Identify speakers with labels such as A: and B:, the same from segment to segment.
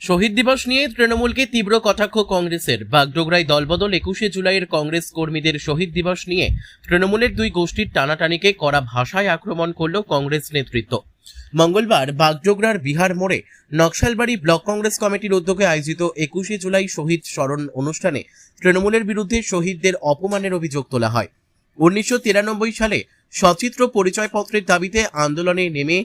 A: শহীদ দিবস নিয়ে তৃণমূলকে তীব্র কটাক্ষ কংগ্রেসের। বাগডোগরায় দলবদল। 21শে জুলাইয়ের কংগ্রেস কর্মীদের শহীদ দিবস নিয়ে তৃণমূলের দুই গোষ্ঠীর টানাটানিকে কড়া ভাষায় আক্রমণ করল কংগ্রেস নেতৃত্ব। মঙ্গলবার বাগডোগরার বিহার মোড়ে নকশালবাড়ি ব্লক কংগ্রেস কমিটির উদ্যোগে আয়োজিত 21শে জুলাই শহীদ স্মরণ অনুষ্ঠানে তৃণমূলের বিরুদ্ধে শহীদদের অপমানের অভিযোগ তোলা হয়। 1993 সালে সচিত্র পরিচয়পত্রের দাবিতে আন্দোলনে নেমে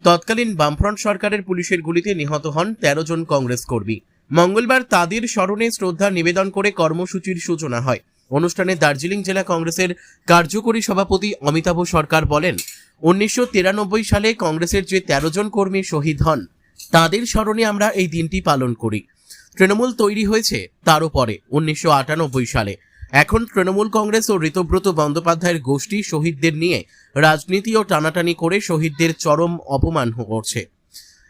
A: তৎকালীন বামফ্রন্ট সরকারের পুলিশের গুলিতে নিহত হন 13 জন কংগ্রেস কর্মী। মঙ্গলবার তাদের স্মরণে শ্রদ্ধা নিবেদন করে কর্মসূচির সূচনা হয়। অনুষ্ঠানে দার্জিলিং জেলা কংগ্রেসের কার্যকরী সভাপতি অমিতাভ সরকার বলেন, 1993 সালে কংগ্রেসের যে 13 জন কর্মী শহীদ হন তাদের স্মরণে আমরা এই দিনটি পালন করি। তৃণমূল তৈরি হয়েছে তারও পরে 1998 সালে। এখন তৃণমূল কংগ্রেস ও ঋতব্রত বন্দ্যোপাধ্যায়ের গোষ্ঠী শহীদদের নিয়ে রাজনীতি ও টানাটানি করে শহীদদের চরম অপমান করছে।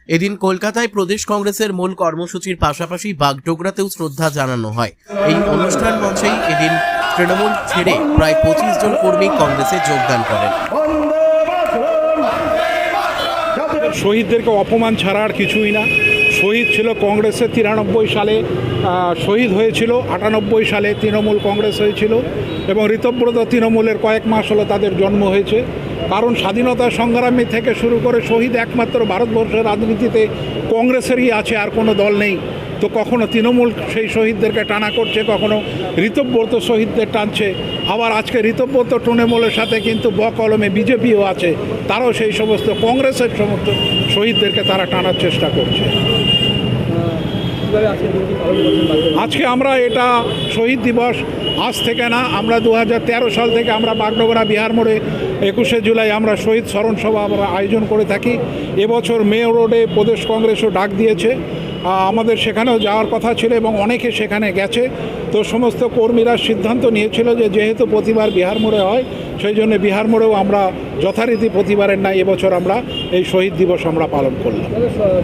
A: এদিন কলকাতায় প্রদেশ কংগ্রেসের মূল কর্মসূচির পাশাপাশি বাগডোগরাতেও শ্রদ্ধা জানানো হয়। এই অনুষ্ঠান মঞ্চেই এদিন তৃণমূল ছেড়ে প্রায় 25 জন কর্মী কংগ্রেসে যোগদান করেন।
B: শহীদদেরকে অপমান ছাড়া আর কিছুই না। শহীদ ছিল কংগ্রেসের 93 সালে শহীদ হয়েছিল, 98 সালে তৃণমূল কংগ্রেস হয়েছিল এবং ঋতব্রত তৃণমূলের কয়েক মাস হলো তাদের জন্ম হয়েছে। কারণ স্বাধীনতা সংগ্রামী থেকে শুরু করে শহীদ একমাত্র ভারতবর্ষের রাজনীতিতে কংগ্রেসেরই আছে, আর কোনো দল নেই। তো কখনো তৃণমূল সেই শহীদদেরকে টানা করছে, কখনো ঋতব্রত শহীদদের টানছে। আবার আজকে ঋতব্রত তৃণমূলের সাথে কিন্তু বকলমে বিজেপিও আছে, তারাও সেই সমস্ত কংগ্রেসের সমস্ত শহীদদেরকে তারা টানার চেষ্টা করছে। আজকে আমরা এটা শহীদ দিবস আজ থেকে না, আমরা 2013 সাল থেকে আমরা বাগডোগরা বিহার মোড়ে 21শে জুলাই আমরা শহীদ স্মরণ সভা আমরা আয়োজন করে থাকি। এবছর মেয়র রোডে প্রদেশ কংগ্রেসও ডাক দিয়েছে, আমাদের সেখানেও যাওয়ার কথা ছিল এবং অনেকে সেখানে গেছে। তো সমস্ত কর্মীরা সিদ্ধান্ত নিয়েছিল যে যেহেতু প্রতিবার বিহার মোড়ে হয়, সেই জন্য বিহার মোড়েও আমরা যথারীতি প্রতিবারের নাই এবছর আমরা এই শহীদ দিবস আমরা পালন করলাম।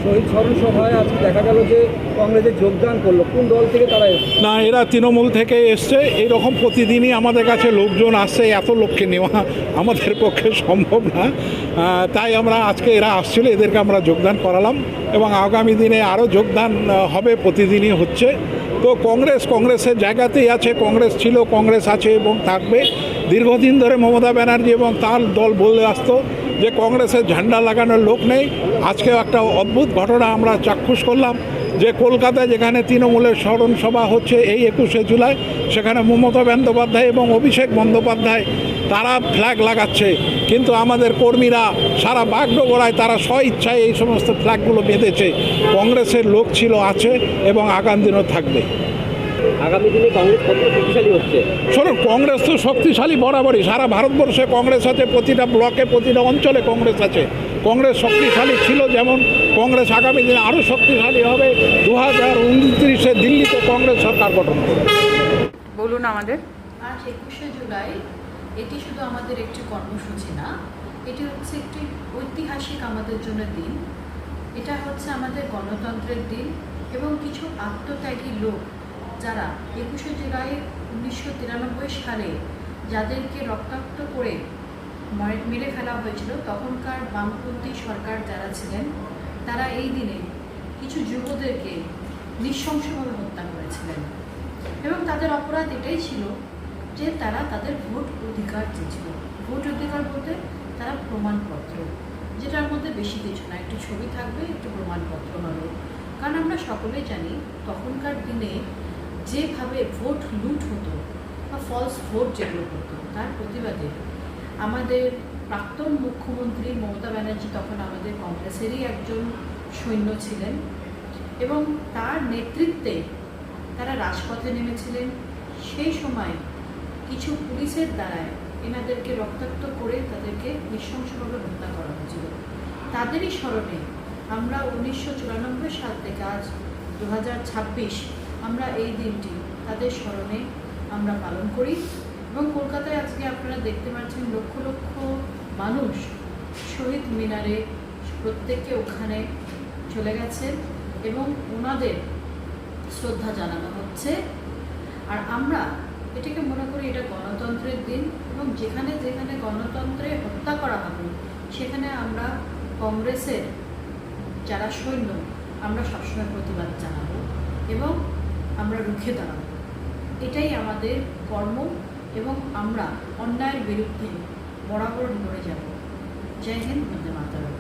C: শহীদ স্মরণ সভায় আজকে দেখা গেল যে কংগ্রেসে যোগদান করলো, কোন দল থেকে তারা এসেছে?
B: না, এরা তৃণমূল থেকে এসছে। এইরকম প্রতিদিনই আমাদের কাছে লোকজন আসছে, এত লোককে নেওয়া আমাদের পক্ষে সম্ভব না। তাই আমরা আজকে এরা আসছিল, এদেরকে আমরা যোগদান করালাম এবং আগামী দিনে আরও যোগদান হবে, প্রতিদিনই হচ্ছে। তো কংগ্রেসের জায়গাতেই আছে, কংগ্রেস ছিল, কংগ্রেস আছে এবং থাকবে। দীর্ঘদিন ধরে মমতা ব্যানার্জি এবং তার দল বলে আসতো যে কংগ্রেসের ঝান্ডা লাগানোর লোক নেই। আজকে একটা অদ্ভুত ঘটনা আমরা চাক্ষুষ করলাম যে কলকাতায় যেখানে তৃণমূলের স্মরণ সভা হচ্ছে এই 21শে জুলাই, সেখানে মমতা বন্দ্যোপাধ্যায় এবং অভিষেক বন্দ্যোপাধ্যায় তারা ফ্ল্যাগ লাগাচ্ছে, কিন্তু আমাদের কর্মীরা সারা বাগডোগরায় তারা স্বইচ্ছায় এই সমস্ত ফ্ল্যাগগুলো বেঁধেছে। কংগ্রেসের লোক ছিল, আছে এবং আগামী দিনও থাকবে।
C: আগামী দিনে কংগ্রেস কত শক্তিশালী হচ্ছে?
B: শোনো, কংগ্রেস তো শক্তিশালী বরাবরই, সারা ভারতবর্ষে কংগ্রেস আছে, প্রতিটা ব্লকে প্রতিটা অঞ্চলে কংগ্রেস আছে। কংগ্রেস শক্তিশালী ছিল, যেমন কংগ্রেস আগামী দিনে আরও শক্তিশালী হবে। 2029-এ দিল্লিতে কংগ্রেস সরকার গঠন করবে।
D: বলুন আমাদের।
E: আজ 21শে জুলাই এটি শুধু আমাদের একটি কর্মসূচি না, এটি হচ্ছে একটি ঐতিহাসিক আমাদের জন্য দিন। এটা হচ্ছে আমাদের গণতন্ত্রের দিন এবং কিছু আত্মত্যাগী লোক যারা 21শে জুলাই 1993 সালে যাদেরকে রক্তাক্ত করে মেরে ফেলা হয়েছিল, তখনকার বামপন্থী সরকার যারা ছিলেন, তারা এই দিনে কিছু যুবদেরকে নৃশংসভাবে হত্যা করেছিলেন এবং তাদের অপরাধ এটাই ছিল যে তারা তাদের ভোট অধিকার চেয়েছিল। ভোট অধিকার বলতে তারা প্রমাণপত্র, যেটার মধ্যে বেশি কিছু না, একটু ছবি থাকবে, একটু প্রমাণপত্র হবে। কারণ আমরা সকলেই জানি তখনকার দিনে যেভাবে ভোট লুট হতো বা ফলস ভোট যেগুলো হতো, তার প্রতিবাদে আমাদের প্রাক্তন মুখ্যমন্ত্রী মমতা ব্যানার্জি তখন আমাদের কংগ্রেসেরই একজন সৈন্য ছিলেন এবং তার নেতৃত্বে তারা রাজপথে নেমেছিলেন। সেই সময় কিছু পুলিশের দ্বারায় এনাদেরকে রক্তাক্ত করে তাদেরকে নৃশংসভাবে হত্যা করা হয়েছিল। তাদেরই স্মরণে আমরা 1994 সাল থেকে আজ 2026 আমরা এই দিনটি তাদের স্মরণে আমরা পালন করি এবং কলকাতায় আজকে আপনারা দেখতে পাচ্ছেন লক্ষ লক্ষ মানুষ শহীদ মিনারে প্রত্যেকে ওখানে চলে গেছেন এবং ওনাদের শ্রদ্ধা জানানো হচ্ছে। আর আমরা এটাকে মনে করি এটা গণতন্ত্রের দিন এবং যেখানে যেখানে গণতন্ত্রে হত্যা করা হবে সেখানে আমরা কংগ্রেসের যারা সৈন্য আমরা সবসময় প্রতিবাদ জানাবো এবং আমরা রুখে দাঁড়াবো। এটাই আমাদের কর্ম এবং আমরা অন্যায়ের বিরুদ্ধে বরাবর লড়ে যাব। জয় হিন্দ, বন্দে মাতরম।